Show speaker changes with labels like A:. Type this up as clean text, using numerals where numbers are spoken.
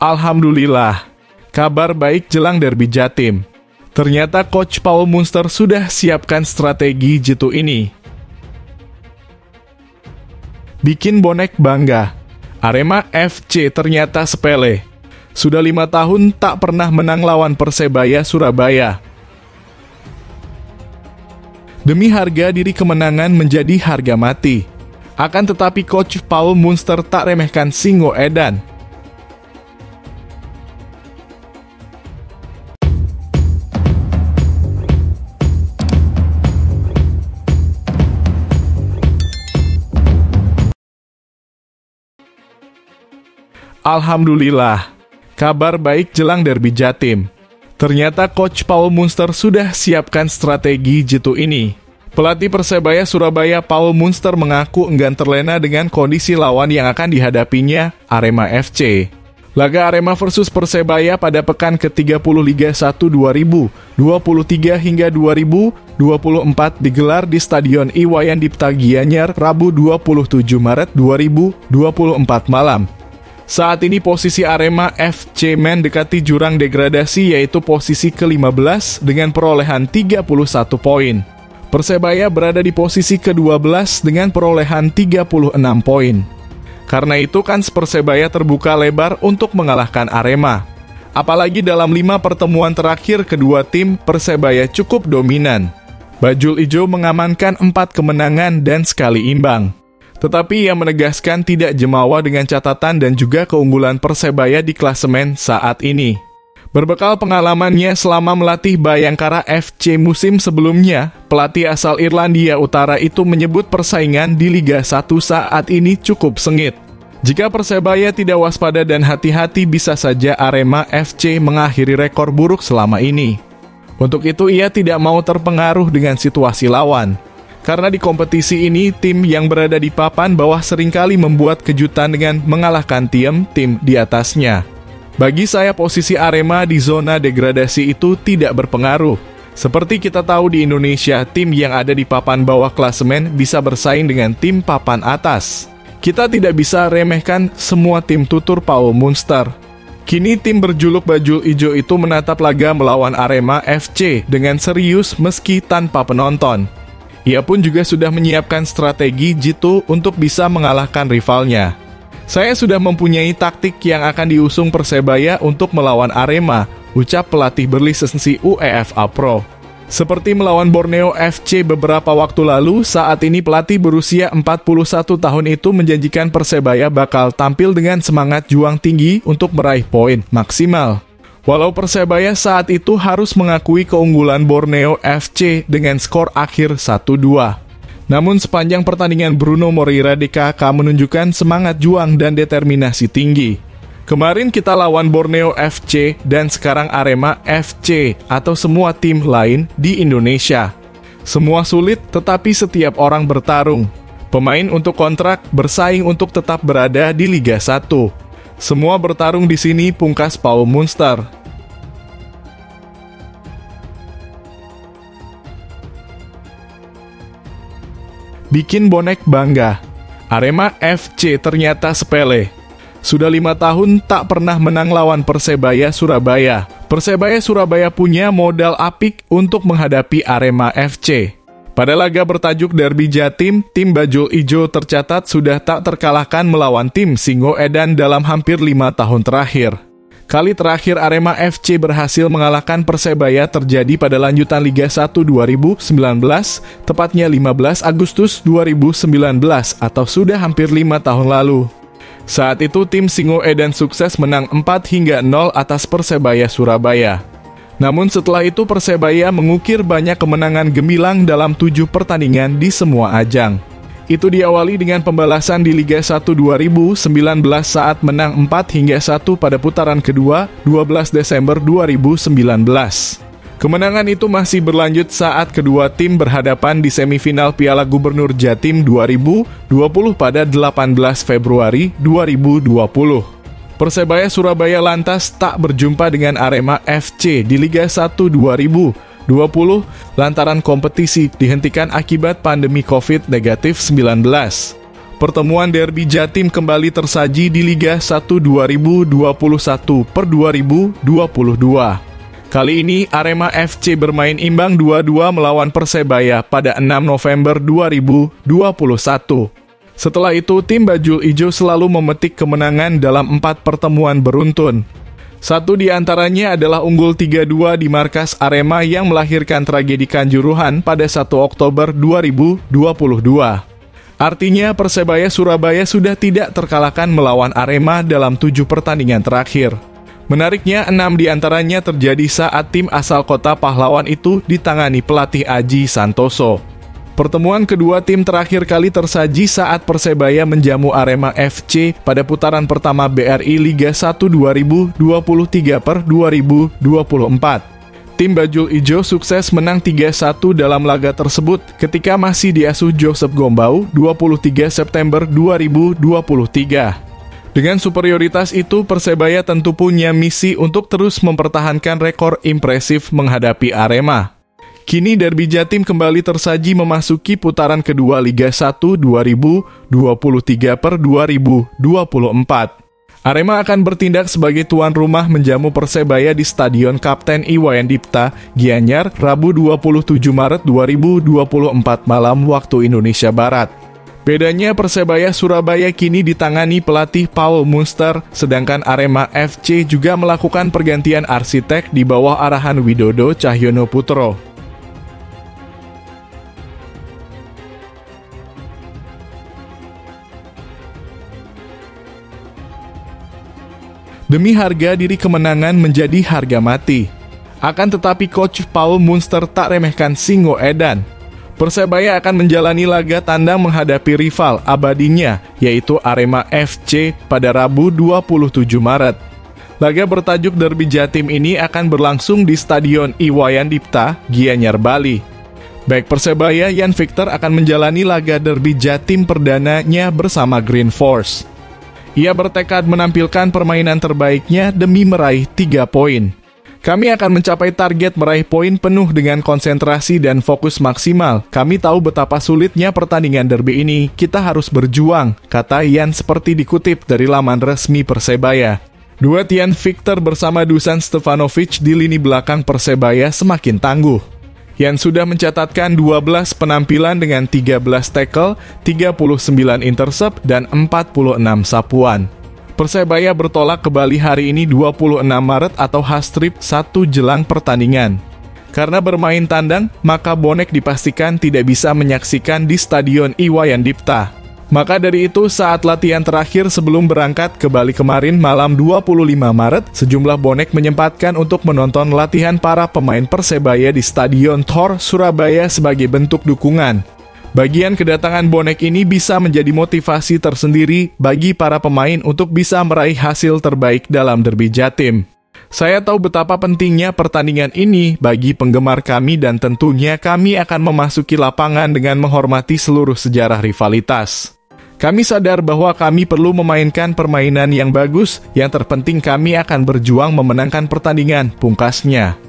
A: Alhamdulillah, kabar baik jelang derby Jatim. Ternyata Coach Paul Munster sudah siapkan strategi jitu ini. Bikin bonek bangga, Arema FC ternyata sepele. Sudah 5 tahun tak pernah menang lawan Persebaya Surabaya. Demi harga diri kemenangan menjadi harga mati. Akan tetapi Coach Paul Munster tak remehkan Singo Edan. Alhamdulillah, kabar baik jelang derby Jatim. Ternyata Coach Paul Munster sudah siapkan strategi jitu ini. Pelatih Persebaya Surabaya Paul Munster mengaku enggan terlena dengan kondisi lawan yang akan dihadapinya, Arema FC. Laga Arema versus Persebaya pada pekan ke-30 Liga 1 2023 hingga 2024 digelar di Stadion Iwayan Dipta Gianyar Rabu 27 Maret 2024 malam. Saat ini posisi Arema FC mendekati jurang degradasi yaitu posisi ke-15 dengan perolehan 31 poin. Persebaya berada di posisi ke-12 dengan perolehan 36 poin. Karena itu kans Persebaya terbuka lebar untuk mengalahkan Arema. Apalagi dalam 5 pertemuan terakhir kedua tim, Persebaya cukup dominan. Bajul Ijo mengamankan 4 kemenangan dan sekali imbang. Tetapi ia menegaskan tidak jemawa dengan catatan dan juga keunggulan Persebaya di klasemen saat ini. Berbekal pengalamannya selama melatih Bayangkara FC musim sebelumnya, pelatih asal Irlandia Utara itu menyebut persaingan di Liga 1 saat ini cukup sengit. Jika Persebaya tidak waspada dan hati-hati, bisa saja Arema FC mengakhiri rekor buruk selama ini. Untuk itu ia tidak mau terpengaruh dengan situasi lawan. Karena di kompetisi ini, tim yang berada di papan bawah seringkali membuat kejutan dengan mengalahkan tim di atasnya. Bagi saya posisi Arema di zona degradasi itu tidak berpengaruh. Seperti kita tahu di Indonesia, tim yang ada di papan bawah klasemen bisa bersaing dengan tim papan atas. Kita tidak bisa remehkan semua tim tutur Paul Munster. Kini tim berjuluk Bajul Ijo itu menatap laga melawan Arema FC dengan serius meski tanpa penonton. Ia pun juga sudah menyiapkan strategi jitu untuk bisa mengalahkan rivalnya. Saya sudah mempunyai taktik yang akan diusung Persebaya untuk melawan Arema, ucap pelatih berlisensi UEFA Pro. Seperti melawan Borneo FC beberapa waktu lalu, saat ini pelatih berusia 41 tahun itu menjanjikan Persebaya bakal tampil dengan semangat juang tinggi untuk meraih poin maksimal. Walau Persebaya saat itu harus mengakui keunggulan Borneo FC dengan skor akhir 1-2. Namun sepanjang pertandingan Bruno Moreira DKK menunjukkan semangat juang dan determinasi tinggi. Kemarin kita lawan Borneo FC dan sekarang Arema FC atau semua tim lain di Indonesia. Semua sulit tetapi setiap orang bertarung. Pemain untuk kontrak bersaing untuk tetap berada di Liga 1. Semua bertarung di sini, pungkas Paul Munster. Bikin bonek bangga, Arema FC ternyata sepele. Sudah 5 tahun tak pernah menang lawan Persebaya Surabaya. Persebaya Surabaya punya modal apik untuk menghadapi Arema FC. Pada laga bertajuk Derby Jatim, tim Bajul Ijo tercatat sudah tak terkalahkan melawan tim Singo Edan dalam hampir 5 tahun terakhir. Kali terakhir Arema FC berhasil mengalahkan Persebaya terjadi pada lanjutan Liga 1 2019, tepatnya 15 Agustus 2019 atau sudah hampir 5 tahun lalu. Saat itu tim Singo Edan sukses menang 4-0 atas Persebaya Surabaya. Namun setelah itu Persebaya mengukir banyak kemenangan gemilang dalam 7 pertandingan di semua ajang. Itu diawali dengan pembalasan di Liga 1 2019 saat menang 4-1 pada putaran kedua 12 Desember 2019. Kemenangan itu masih berlanjut saat kedua tim berhadapan di semifinal Piala Gubernur Jatim 2020 pada 18 Februari 2020. Persebaya Surabaya lantas tak berjumpa dengan Arema FC di Liga 1 2020 lantaran kompetisi dihentikan akibat pandemi COVID-19. Pertemuan derby Jatim kembali tersaji di Liga 1 2021/2022. Kali ini Arema FC bermain imbang 2-2 melawan Persebaya pada 6 November 2021. Setelah itu, tim Bajul Ijo selalu memetik kemenangan dalam 4 pertemuan beruntun. Satu di antaranya adalah unggul 3-2 di markas Arema yang melahirkan tragedi Kanjuruhan pada 1 Oktober 2022. Artinya Persebaya Surabaya sudah tidak terkalahkan melawan Arema dalam 7 pertandingan terakhir. Menariknya, 6 di antaranya terjadi saat tim asal kota pahlawan itu ditangani pelatih Aji Santoso. Pertemuan kedua tim terakhir kali tersaji saat Persebaya menjamu Arema FC pada putaran pertama BRI Liga 1 2023/2024. Tim Bajul Ijo sukses menang 3-1 dalam laga tersebut ketika masih diasuh Joseph Gombau 23 September 2023. Dengan superioritas itu, Persebaya tentu punya misi untuk terus mempertahankan rekor impresif menghadapi Arema. Kini derby Jatim kembali tersaji memasuki putaran kedua Liga 1 2023/2024. Arema akan bertindak sebagai tuan rumah menjamu Persebaya di Stadion Kapten Iwayan Dipta, Gianyar, Rabu 27 Maret 2024 malam waktu Indonesia Barat. Bedanya Persebaya Surabaya kini ditangani pelatih Paul Munster, sedangkan Arema FC juga melakukan pergantian arsitek di bawah arahan Widodo Cahyono Putro. Demi harga diri kemenangan menjadi harga mati. Akan tetapi Coach Paul Munster tak remehkan Singo Edan. Persebaya akan menjalani laga tandang menghadapi rival abadinya, yaitu Arema FC pada Rabu 27 Maret. Laga bertajuk Derby Jatim ini akan berlangsung di Stadion Iwayan Dipta, Gianyar, Bali. Baik Persebaya, Yan Victor akan menjalani laga Derby Jatim perdananya bersama Green Force. Ia bertekad menampilkan permainan terbaiknya demi meraih 3 poin. Kami akan mencapai target meraih poin penuh dengan konsentrasi dan fokus maksimal. Kami tahu betapa sulitnya pertandingan derby ini. Kita harus berjuang, kata Yan seperti dikutip dari laman resmi Persebaya. Duet Yan Victor bersama Dusan Stefanovic di lini belakang Persebaya semakin tangguh. Yan sudah mencatatkan 12 penampilan dengan 13 tackle, 39 intercept, dan 46 sapuan. Persebaya bertolak ke Bali hari ini 26 Maret atau H-Trip 1 jelang pertandingan. Karena bermain tandang, maka bonek dipastikan tidak bisa menyaksikan di Stadion Iwayan Dipta. Maka dari itu, saat latihan terakhir sebelum berangkat ke Bali kemarin malam 25 Maret, sejumlah bonek menyempatkan untuk menonton latihan para pemain Persebaya di Stadion Thor, Surabaya sebagai bentuk dukungan. Bagian kedatangan bonek ini bisa menjadi motivasi tersendiri bagi para pemain untuk bisa meraih hasil terbaik dalam derby Jatim. Saya tahu betapa pentingnya pertandingan ini bagi penggemar kami dan tentunya kami akan memasuki lapangan dengan menghormati seluruh sejarah rivalitas. Kami sadar bahwa kami perlu memainkan permainan yang bagus, yang terpenting kami akan berjuang memenangkan pertandingan, pungkasnya.